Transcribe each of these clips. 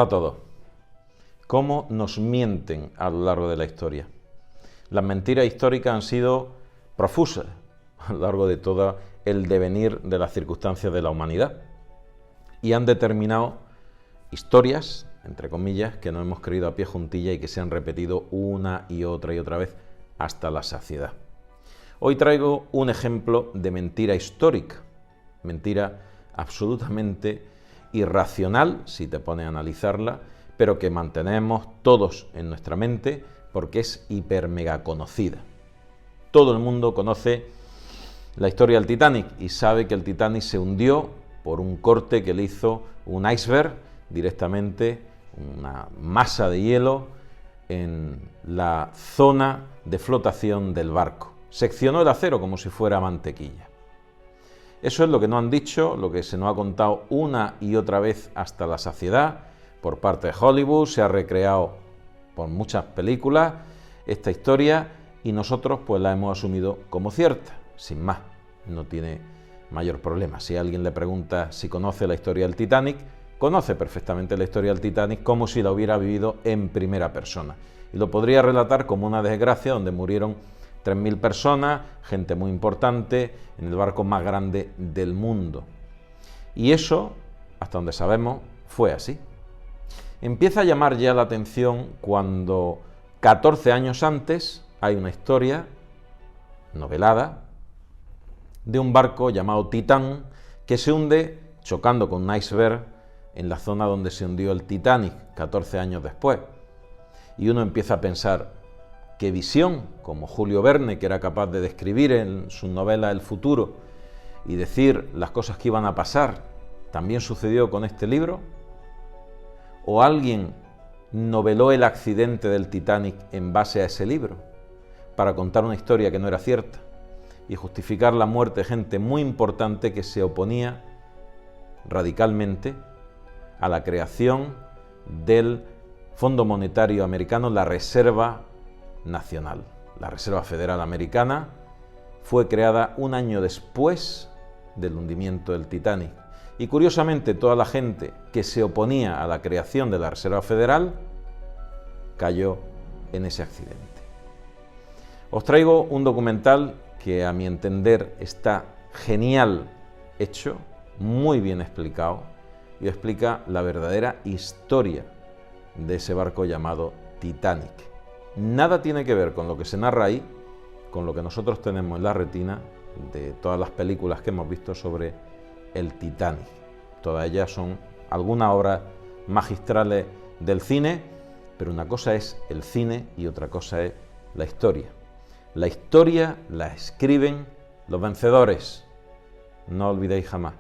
Hola a todos. ¿Cómo nos mienten a lo largo de la historia? Las mentiras históricas han sido profusas a lo largo de todo el devenir de las circunstancias de la humanidad y han determinado historias, entre comillas, que nos hemos creído a pie juntilla y que se han repetido una y otra vez hasta la saciedad. Hoy traigo un ejemplo de mentira histórica, mentira absolutamente irracional, si te pones a analizarla, pero que mantenemos todos en nuestra mente porque es hiper mega conocida. Todo el mundo conoce la historia del Titanic y sabe que el Titanic se hundió por un corte que le hizo un iceberg, directamente una masa de hielo en la zona de flotación del barco. Seccionó el acero como si fuera mantequilla. Eso es lo que nos han dicho, lo que se nos ha contado una y otra vez hasta la saciedad por parte de Hollywood. Se ha recreado por muchas películas esta historia y nosotros pues la hemos asumido como cierta, sin más, no tiene mayor problema. Si alguien le pregunta si conoce la historia del Titanic, conoce perfectamente la historia del Titanic como si la hubiera vivido en primera persona y lo podría relatar como una desgracia donde murieron 3.000 personas, gente muy importante, en el barco más grande del mundo. Y eso, hasta donde sabemos, fue así. Empieza a llamar ya la atención cuando 14 años antes hay una historia novelada de un barco llamado Titán que se hunde chocando con un iceberg en la zona donde se hundió el Titanic 14 años después. Y uno empieza a pensar, qué visión, como Julio Verne, que era capaz de describir en sus novelas el futuro y decir las cosas que iban a pasar, ¿también sucedió con este libro? ¿O alguien noveló el accidente del Titanic en base a ese libro para contar una historia que no era cierta y justificar la muerte de gente muy importante que se oponía radicalmente a la creación del Fondo Monetario Americano, la Reserva Nacional? La Reserva Federal Americana fue creada un año después del hundimiento del Titanic y curiosamente toda la gente que se oponía a la creación de la Reserva Federal cayó en ese accidente. Os traigo un documental que a mi entender está genial hecho, muy bien explicado y explica la verdadera historia de ese barco llamado Titanic. Nada tiene que ver con lo que se narra ahí, con lo que nosotros tenemos en la retina de todas las películas que hemos visto sobre el Titanic. Todas ellas son algunas obras magistrales del cine, pero una cosa es el cine y otra cosa es la historia. La historia la escriben los vencedores, no olvidéis jamás,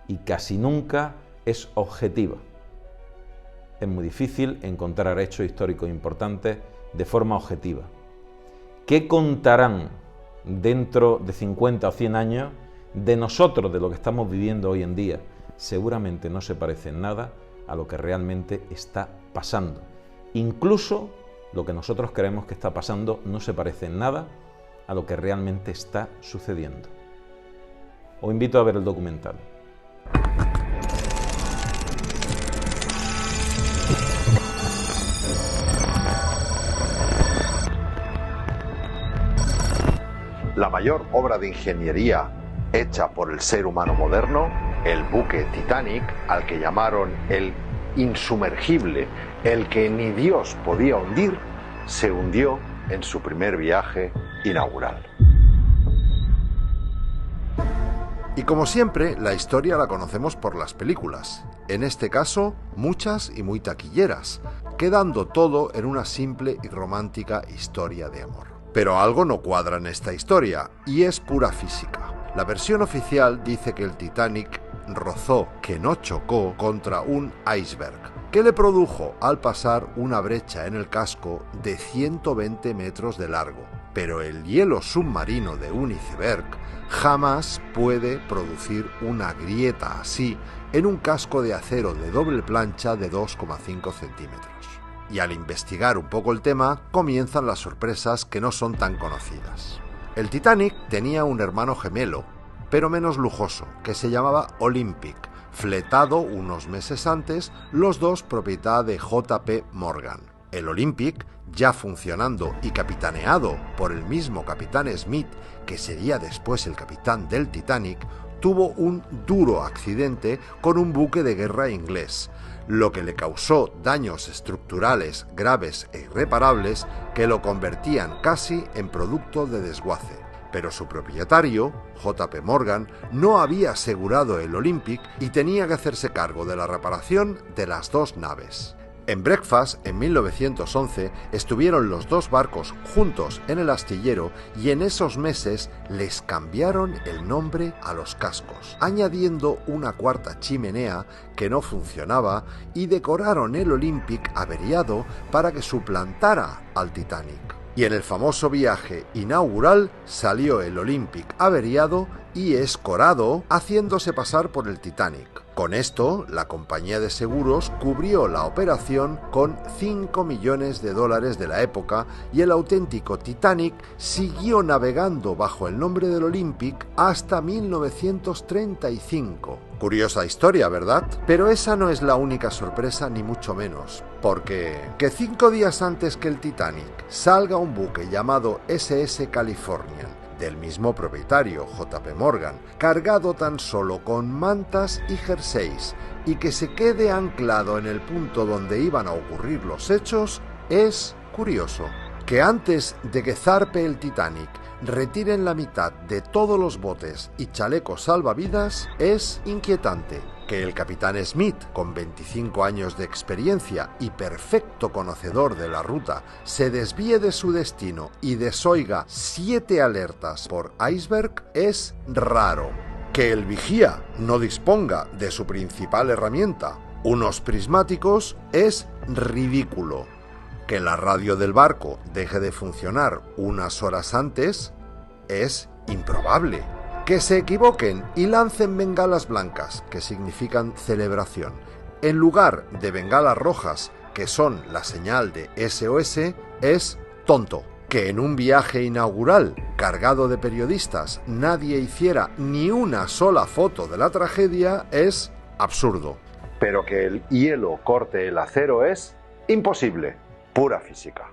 y casi nunca es objetiva. Es muy difícil encontrar hechos históricos importantes de forma objetiva. ¿Qué contarán dentro de 50 o 100 años de nosotros, de lo que estamos viviendo hoy en día? Seguramente no se parece en nada a lo que realmente está pasando. Incluso lo que nosotros creemos que está pasando no se parece en nada a lo que realmente está sucediendo. Os invito a ver el documental. La mayor obra de ingeniería hecha por el ser humano moderno, el buque Titanic, al que llamaron el insumergible, el que ni Dios podía hundir, se hundió en su primer viaje inaugural. Y como siempre, la historia la conocemos por las películas, en este caso muchas y muy taquilleras, quedando todo en una simple y romántica historia de amor. Pero algo no cuadra en esta historia, y es pura física. La versión oficial dice que el Titanic rozó, que no chocó, contra un iceberg, que le produjo al pasar una brecha en el casco de 120 metros de largo. Pero el hielo submarino de un iceberg jamás puede producir una grieta así en un casco de acero de doble plancha de 2,5 centímetros. Y al investigar un poco el tema, comienzan las sorpresas que no son tan conocidas. El Titanic tenía un hermano gemelo, pero menos lujoso, que se llamaba Olympic, fletado unos meses antes, los dos propiedad de J.P. Morgan. El Olympic, ya funcionando y capitaneado por el mismo capitán Smith, que sería después el capitán del Titanic, tuvo un duro accidente con un buque de guerra inglés, lo que le causó daños estructurales graves e irreparables que lo convertían casi en producto de desguace. Pero su propietario, J.P. Morgan, no había asegurado el Olympic y tenía que hacerse cargo de la reparación de las dos naves. En Breakfast, en 1911, estuvieron los dos barcos juntos en el astillero y en esos meses les cambiaron el nombre a los cascos, añadiendo una cuarta chimenea que no funcionaba y decoraron el Olympic averiado para que suplantara al Titanic. Y en el famoso viaje inaugural salió el Olympic averiado y escorado, haciéndose pasar por el Titanic. Con esto, la compañía de seguros cubrió la operación con $5 millones de la época y el auténtico Titanic siguió navegando bajo el nombre del Olympic hasta 1935. Curiosa historia, ¿verdad? Pero esa no es la única sorpresa, ni mucho menos, porque que 5 días antes que el Titanic salga un buque llamado SS Californian, del mismo propietario, J.P. Morgan, cargado tan solo con mantas y jerseys, y que se quede anclado en el punto donde iban a ocurrir los hechos, es curioso. Que antes de que zarpe el Titanic retiren la mitad de todos los botes y chalecos salvavidas es inquietante. Que el capitán Smith, con 25 años de experiencia y perfecto conocedor de la ruta, se desvíe de su destino y desoiga 7 alertas por iceberg es raro. Que el vigía no disponga de su principal herramienta, unos prismáticos, es ridículo. Que la radio del barco deje de funcionar unas horas antes es improbable. Que se equivoquen y lancen bengalas blancas, que significan celebración, en lugar de bengalas rojas, que son la señal de SOS, es tonto. Que en un viaje inaugural cargado de periodistas nadie hiciera ni una sola foto de la tragedia es absurdo. Pero que el hielo corte el acero es imposible, pura física.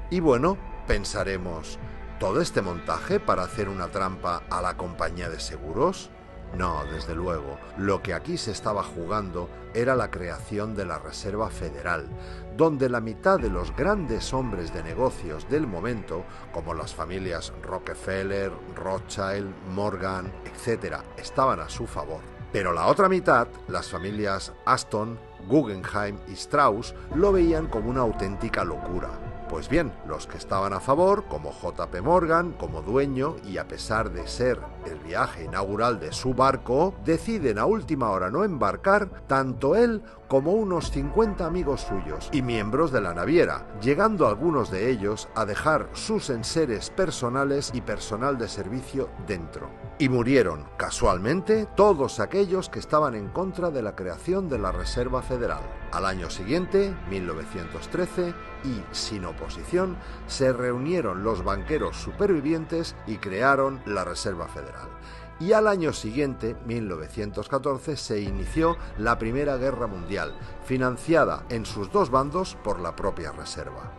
Y bueno, pensaremos, ¿todo este montaje para hacer una trampa a la compañía de seguros? No, desde luego. Lo que aquí se estaba jugando era la creación de la Reserva Federal, donde la mitad de los grandes hombres de negocios del momento, como las familias Rockefeller, Rothschild, Morgan, etc., estaban a su favor. Pero la otra mitad, las familias Aston, Guggenheim y Strauss, lo veían como una auténtica locura. Pues bien, los que estaban a favor, como J.P. Morgan, como dueño, y a pesar de ser el viaje inaugural de su barco, deciden a última hora no embarcar tanto él como unos 50 amigos suyos y miembros de la naviera, llegando algunos de ellos a dejar sus enseres personales y personal de servicio dentro. Y murieron, casualmente, todos aquellos que estaban en contra de la creación de la Reserva Federal. Al año siguiente, 1913, y sin oposición, se reunieron los banqueros supervivientes y crearon la Reserva Federal. Y al año siguiente, 1914, se inició la Primera Guerra Mundial, financiada en sus dos bandos por la propia Reserva.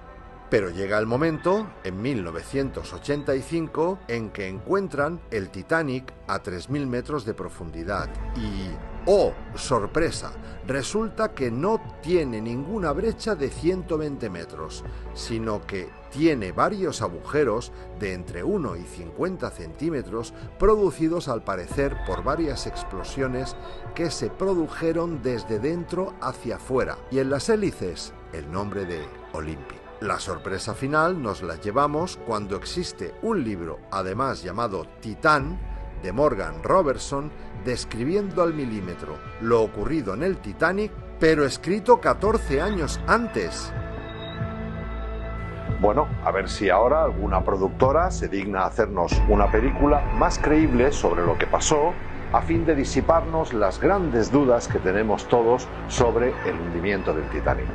Pero llega el momento, en 1985, en que encuentran el Titanic a 3.000 metros de profundidad y, ¡oh, sorpresa!, resulta que no tiene ninguna brecha de 120 metros, sino que tiene varios agujeros de entre 1 y 50 centímetros producidos al parecer por varias explosiones que se produjeron desde dentro hacia afuera, y en las hélices el nombre de Olympic. La sorpresa final nos la llevamos cuando existe un libro, además llamado Titán, de Morgan Robertson, describiendo al milímetro lo ocurrido en el Titanic, pero escrito 14 años antes. Bueno, a ver si ahora alguna productora se digna a hacernos una película más creíble sobre lo que pasó, a fin de disiparnos las grandes dudas que tenemos todos sobre el hundimiento del Titanic.